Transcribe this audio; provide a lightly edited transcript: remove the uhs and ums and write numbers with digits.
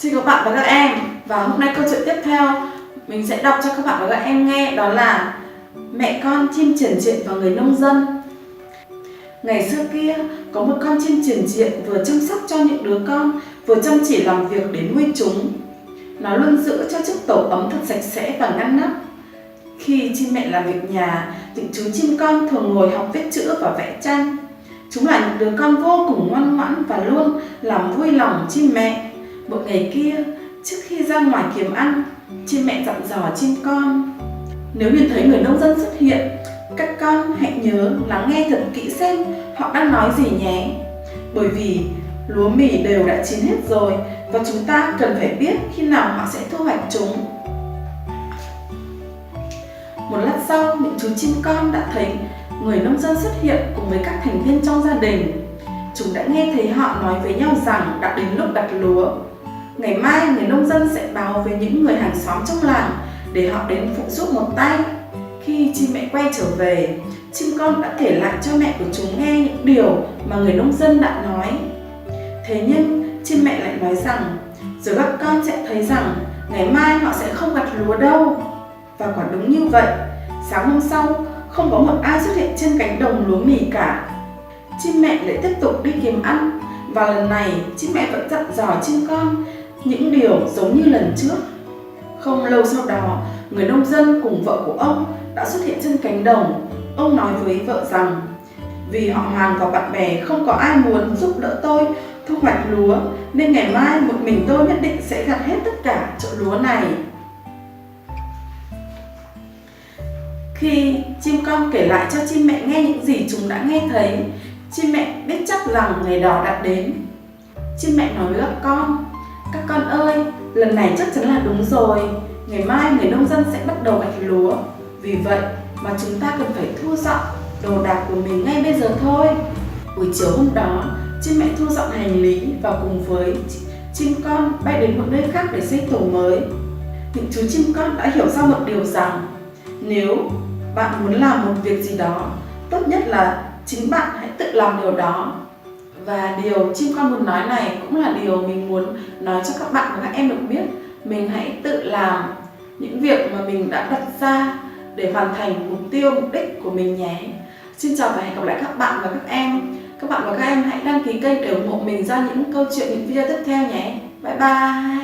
Xin các bạn và các em, và hôm nay câu chuyện tiếp theo mình sẽ đọc cho các bạn và các em nghe, đó là Mẹ con chim triển triện và người nông dân. Ngày xưa kia, có một con chim triển triện vừa chăm sóc cho những đứa con, vừa chăm chỉ làm việc để nuôi chúng. Nó luôn giữ cho chiếc tổ ấm thật sạch sẽ và ngăn nắp. Khi chim mẹ làm việc nhà, những chú chim con thường ngồi học viết chữ và vẽ tranh. Chúng là những đứa con vô cùng ngoan ngoãn và luôn làm vui lòng chim mẹ. Một ngày kia, trước khi ra ngoài kiếm ăn, chim mẹ dặn dò chim con: nếu nhìn thấy người nông dân xuất hiện, các con hãy nhớ lắng nghe thật kỹ xem họ đang nói gì nhé. Bởi vì lúa mì đều đã chín hết rồi và chúng ta cần phải biết khi nào họ sẽ thu hoạch chúng. Một lát sau, những chú chim con đã thấy người nông dân xuất hiện cùng với các thành viên trong gia đình. Chúng đã nghe thấy họ nói với nhau rằng đã đến lúc gặt lúa. Ngày mai người nông dân sẽ báo với những người hàng xóm trong làng để họ đến phụ giúp một tay. Khi chim mẹ quay trở về, chim con đã kể lại cho mẹ của chúng nghe những điều mà người nông dân đã nói. Thế nhưng chim mẹ lại nói rằng rồi các con sẽ thấy rằng ngày mai họ sẽ không gặt lúa đâu. Và quả đúng như vậy, sáng hôm sau không có một ai xuất hiện trên cánh đồng lúa mì cả. Chim mẹ lại tiếp tục đi kiếm ăn, và lần này chim mẹ vẫn dặn dò chim con những điều giống như lần trước. Không lâu sau đó, người nông dân cùng vợ của ông đã xuất hiện trên cánh đồng. Ông nói với vợ rằng vì họ hàng và bạn bè không có ai muốn giúp đỡ tôi thu hoạch lúa, nên ngày mai một mình tôi nhất định sẽ gặt hết tất cả chậu lúa này. Khi chim con kể lại cho chim mẹ nghe những gì chúng đã nghe thấy, chim mẹ biết chắc rằng ngày đó đã đến. Chim mẹ nói với các con ơi, lần này chắc chắn là đúng rồi. Ngày mai người nông dân sẽ bắt đầu gặt lúa. Vì vậy mà chúng ta cần phải thu dọn đồ đạc của mình ngay bây giờ thôi. Buổi chiều hôm đó, chim mẹ thu dọn hành lý và cùng với chim con bay đến một nơi khác để xây tổ mới. Những chú chim con đã hiểu ra một điều rằng nếu bạn muốn làm một việc gì đó, tốt nhất là chính bạn hãy tự làm điều đó. Và điều chim con muốn nói này cũng là điều mình muốn nói cho các bạn và các em được biết. Mình hãy tự làm những việc mà mình đã đặt ra để hoàn thành mục tiêu, mục đích của mình nhé. Xin chào và hẹn gặp lại các bạn và các em. Các bạn và các em hãy đăng ký kênh để ủng hộ mình ra những câu chuyện, những video tiếp theo nhé. Bye bye.